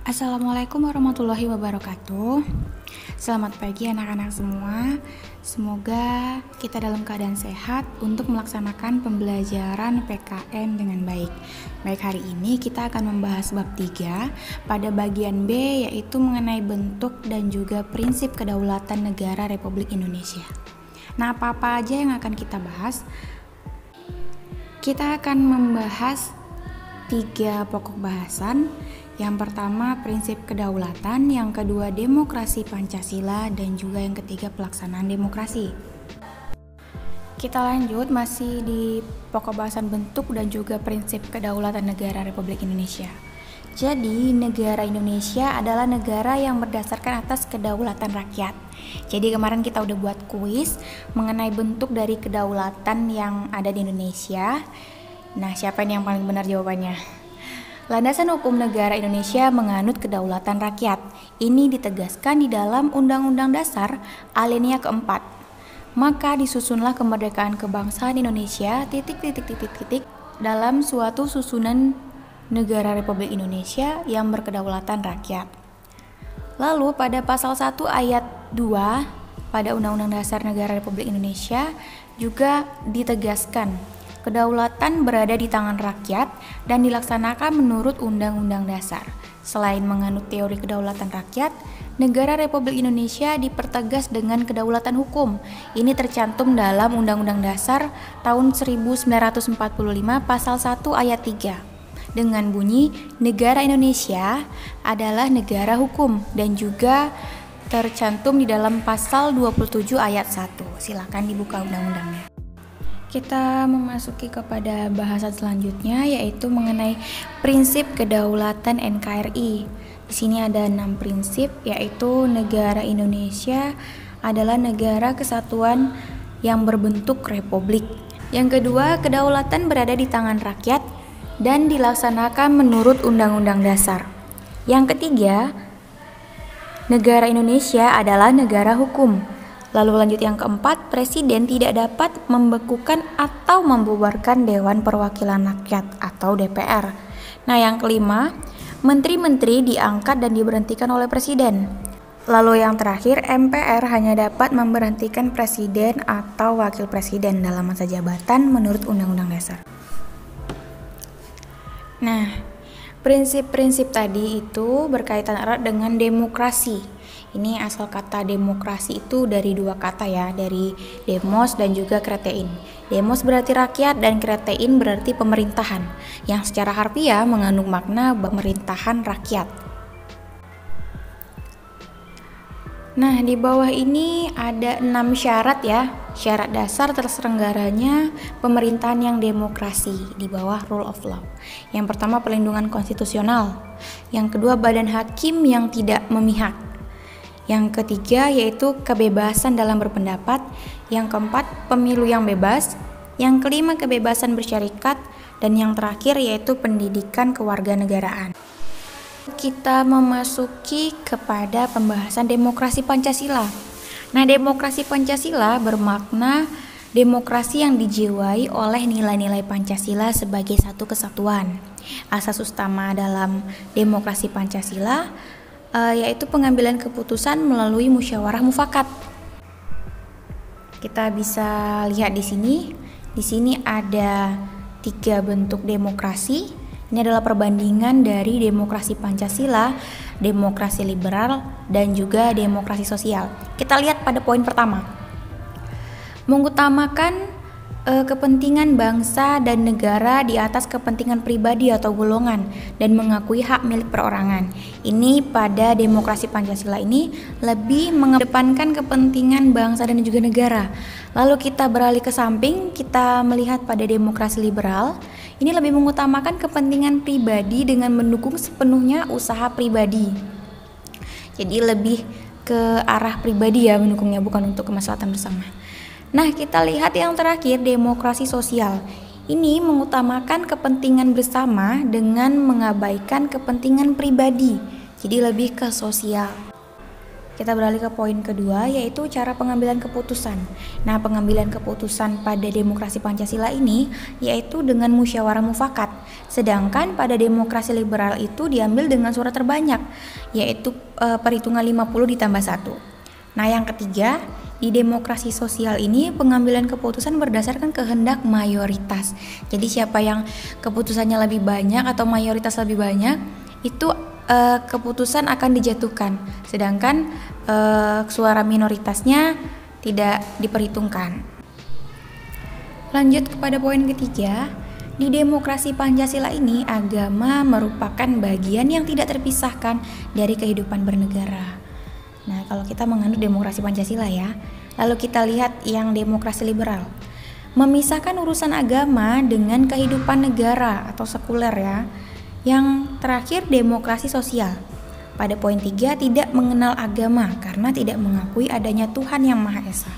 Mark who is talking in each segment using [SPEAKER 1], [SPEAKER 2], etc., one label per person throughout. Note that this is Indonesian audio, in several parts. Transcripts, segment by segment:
[SPEAKER 1] Assalamualaikum warahmatullahi wabarakatuh. Selamat pagi anak-anak semua. Semoga kita dalam keadaan sehat untuk melaksanakan pembelajaran PKN dengan baik. Baik, hari ini kita akan membahas bab 3 pada bagian B, yaitu mengenai bentuk dan juga prinsip kedaulatan negara Republik Indonesia. Nah, apa-apa aja yang akan kita bahas? Kita akan membahas 3 pokok bahasan. Yang pertama prinsip kedaulatan, yang kedua demokrasi Pancasila, dan juga yang ketiga pelaksanaan demokrasi. Kita lanjut masih di pokok bahasan bentuk dan juga prinsip kedaulatan negara Republik Indonesia. Jadi negara Indonesia adalah negara yang berdasarkan atas kedaulatan rakyat. Jadi kemarin kita udah buat kuis mengenai bentuk dari kedaulatan yang ada di Indonesia. Nah, siapa yang paling benar jawabannya? Landasan hukum negara Indonesia menganut kedaulatan rakyat. Ini ditegaskan di dalam Undang-Undang Dasar alinea keempat. Maka disusunlah kemerdekaan kebangsaan Indonesia dalam suatu susunan negara Republik Indonesia yang berkedaulatan rakyat. Lalu pada pasal 1 ayat 2 pada Undang-Undang Dasar Negara Republik Indonesia juga ditegaskan kedaulatan berada di tangan rakyat dan dilaksanakan menurut Undang-Undang Dasar. Selain menganut teori kedaulatan rakyat, negara Republik Indonesia dipertegas dengan kedaulatan hukum. Ini tercantum dalam Undang-Undang Dasar tahun 1945 pasal 1 ayat 3. Dengan bunyi, negara Indonesia adalah negara hukum, dan juga tercantum di dalam pasal 27 ayat 1. Silakan dibuka undang-undangnya. Kita memasuki kepada bahasan selanjutnya, yaitu mengenai prinsip kedaulatan NKRI. Di sini ada 6 prinsip, yaitu negara Indonesia adalah negara kesatuan yang berbentuk republik. Yang kedua, kedaulatan berada di tangan rakyat dan dilaksanakan menurut Undang-Undang Dasar. Yang ketiga, negara Indonesia adalah negara hukum. Lalu lanjut yang keempat, presiden tidak dapat membekukan atau membubarkan Dewan Perwakilan Rakyat atau DPR. Nah, yang kelima, menteri-menteri diangkat dan diberhentikan oleh presiden. Lalu yang terakhir, MPR hanya dapat memberhentikan presiden atau wakil presiden dalam masa jabatan menurut Undang-Undang Dasar. Nah, prinsip-prinsip tadi itu berkaitan erat dengan demokrasi. Ini asal kata demokrasi itu dari 2 kata ya, dari demos dan juga kretein. Demos berarti rakyat dan kretein berarti pemerintahan, yang secara harfiah mengandung makna pemerintahan rakyat. Nah, di bawah ini ada 6 syarat ya, syarat dasar terselenggaranya pemerintahan yang demokrasi di bawah rule of law. Yang pertama, pelindungan konstitusional. Yang kedua, badan hakim yang tidak memihak. Yang ketiga yaitu kebebasan dalam berpendapat. Yang keempat, pemilu yang bebas. Yang kelima, kebebasan bersyarikat. Dan yang terakhir yaitu pendidikan kewarganegaraan. Kita memasuki kepada pembahasan demokrasi Pancasila. Nah, demokrasi Pancasila bermakna demokrasi yang dijiwai oleh nilai-nilai Pancasila sebagai satu kesatuan. Asas utama dalam demokrasi Pancasila yaitu pengambilan keputusan melalui musyawarah mufakat. Kita bisa lihat di sini. Di sini ada 3 bentuk demokrasi. Ini adalah perbandingan dari demokrasi Pancasila, demokrasi liberal, dan juga demokrasi sosial. Kita lihat pada poin pertama. Mengutamakan kepentingan bangsa dan negara di atas kepentingan pribadi atau golongan dan mengakui hak milik perorangan. Ini pada demokrasi Pancasila ini lebih mengedepankan kepentingan bangsa dan juga negara. Lalu kita beralih ke samping, kita melihat pada demokrasi liberal. Ini lebih mengutamakan kepentingan pribadi dengan mendukung sepenuhnya usaha pribadi. Jadi lebih ke arah pribadi ya mendukungnya, bukan untuk kemaslahatan bersama. Nah, kita lihat yang terakhir, demokrasi sosial. Ini mengutamakan kepentingan bersama dengan mengabaikan kepentingan pribadi. Jadi lebih ke sosial. Kita beralih ke poin kedua, yaitu cara pengambilan keputusan. Nah, pengambilan keputusan pada demokrasi Pancasila ini yaitu dengan musyawarah mufakat. Sedangkan pada demokrasi liberal itu diambil dengan suara terbanyak, yaitu perhitungan 50 ditambah 1. Nah, yang ketiga, di demokrasi sosial ini pengambilan keputusan berdasarkan kehendak mayoritas. Jadi siapa yang keputusannya lebih banyak atau mayoritas lebih banyak, itu keputusan akan dijatuhkan, sedangkan suara minoritasnya tidak diperhitungkan. Lanjut kepada poin ketiga, di demokrasi Pancasila ini agama merupakan bagian yang tidak terpisahkan dari kehidupan bernegara. Nah, kalau kita menganut demokrasi Pancasila ya, lalu kita lihat yang demokrasi liberal, memisahkan urusan agama dengan kehidupan negara atau sekuler ya. Yang terakhir, demokrasi sosial. Pada poin 3, tidak mengenal agama karena tidak mengakui adanya Tuhan yang Maha Esa.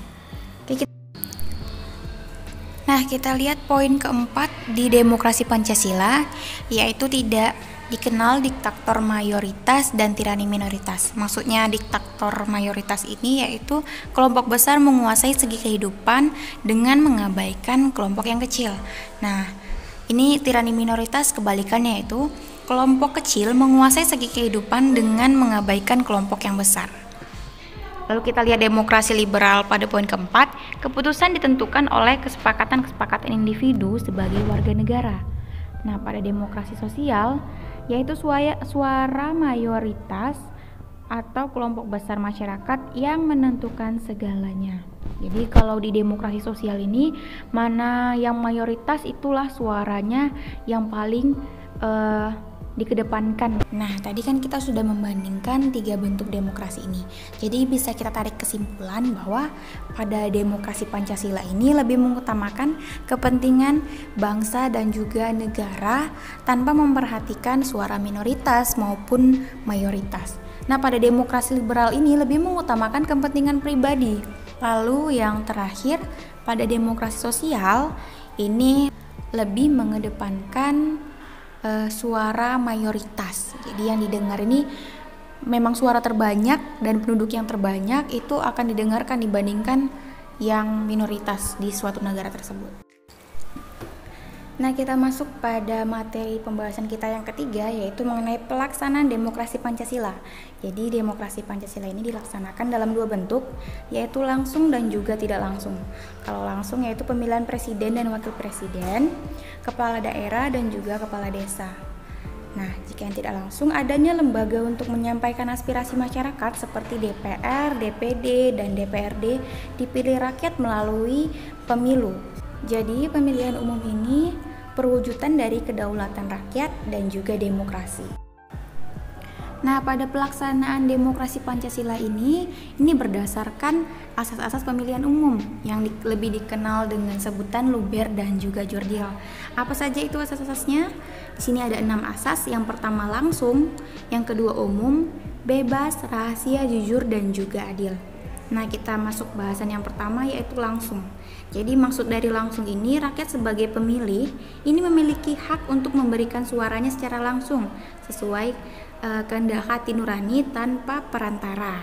[SPEAKER 1] Nah, kita lihat poin keempat di demokrasi Pancasila, yaitu tidak dikenal diktator mayoritas dan tirani minoritas. Maksudnya diktator mayoritas ini yaitu kelompok besar menguasai segi kehidupan dengan mengabaikan kelompok yang kecil. Nah, ini tirani minoritas kebalikannya, yaitu kelompok kecil menguasai segi kehidupan dengan mengabaikan kelompok yang besar. Lalu kita lihat demokrasi liberal pada poin keempat, keputusan ditentukan oleh kesepakatan-kesepakatan individu sebagai warga negara. Nah, pada demokrasi sosial, yaitu suara mayoritas atau kelompok besar masyarakat yang menentukan segalanya. Jadi kalau di demokrasi sosial ini, mana yang mayoritas itulah suaranya yang paling dikedepankan. Nah, tadi kan kita sudah membandingkan 3 bentuk demokrasi ini. Jadi bisa kita tarik kesimpulan bahwa pada demokrasi Pancasila ini lebih mengutamakan kepentingan bangsa dan juga negara tanpa memperhatikan suara minoritas maupun mayoritas. Nah, pada demokrasi liberal ini lebih mengutamakan kepentingan pribadi. Lalu yang terakhir, pada demokrasi sosial ini lebih mengedepankan suara mayoritas. Jadi yang didengar ini memang suara terbanyak dan penduduk yang terbanyak itu akan didengarkan dibandingkan yang minoritas di suatu negara tersebut. Nah, kita masuk pada materi pembahasan kita yang ketiga, yaitu mengenai pelaksanaan demokrasi Pancasila. Jadi demokrasi Pancasila ini dilaksanakan dalam 2 bentuk, yaitu langsung dan juga tidak langsung. Kalau langsung yaitu pemilihan presiden dan wakil presiden, kepala daerah dan juga kepala desa. Nah, jika yang tidak langsung, adanya lembaga untuk menyampaikan aspirasi masyarakat seperti DPR, DPD, dan DPRD dipilih rakyat melalui pemilu. Jadi pemilihan umum ini perwujudan dari kedaulatan rakyat dan juga demokrasi. Nah, pada pelaksanaan demokrasi Pancasila ini berdasarkan asas-asas pemilihan umum yang lebih dikenal dengan sebutan Luber dan juga Jordial. Apa saja itu asas-asasnya? Di sini ada 6 asas. Yang pertama langsung, yang kedua umum, bebas, rahasia, jujur, dan juga adil. Nah, kita masuk bahasan yang pertama, yaitu langsung. Jadi maksud dari langsung ini, rakyat sebagai pemilih ini memiliki hak untuk memberikan suaranya secara langsung sesuai kehendak hati nurani tanpa perantara.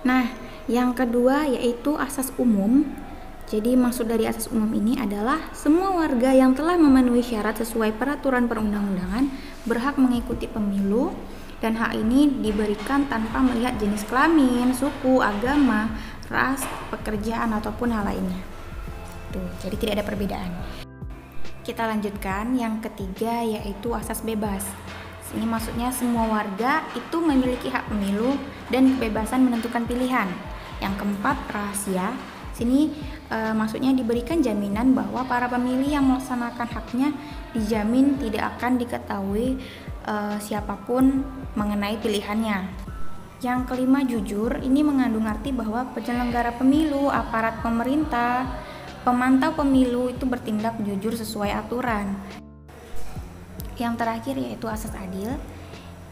[SPEAKER 1] Nah, yang kedua yaitu asas umum. Jadi maksud dari asas umum ini adalah semua warga yang telah memenuhi syarat sesuai peraturan perundang-undangan berhak mengikuti pemilu, dan hak ini diberikan tanpa melihat jenis kelamin, suku, agama, ras, pekerjaan, ataupun hal lainnya. Tuh, jadi tidak ada perbedaan. Kita lanjutkan yang ketiga, yaitu asas bebas. Ini maksudnya semua warga itu memiliki hak pemilu dan kebebasan menentukan pilihan. Yang keempat, rahasia. Sini maksudnya diberikan jaminan bahwa para pemilih yang melaksanakan haknya dijamin tidak akan diketahui siapapun mengenai pilihannya. Yang kelima, jujur. Ini mengandung arti bahwa penyelenggara pemilu, aparat pemerintah, pemantau pemilu itu bertindak jujur sesuai aturan. Yang terakhir yaitu asas adil.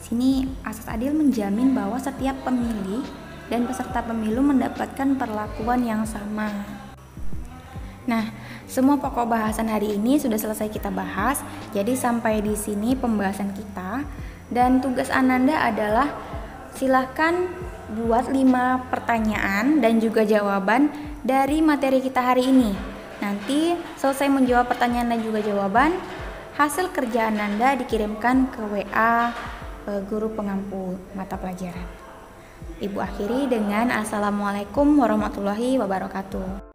[SPEAKER 1] Sini asas adil menjamin bahwa setiap pemilih dan peserta pemilu mendapatkan perlakuan yang sama. Nah, semua pokok bahasan hari ini sudah selesai kita bahas. Jadi sampai di sini pembahasan kita, dan tugas Ananda adalah Silahkan buat 5 pertanyaan dan juga jawaban dari materi kita hari ini. Nanti selesai menjawab pertanyaan dan juga jawaban, hasil kerjaan Anda dikirimkan ke WA guru pengampu mata pelajaran. Ibu akhiri dengan Assalamualaikum warahmatullahi wabarakatuh.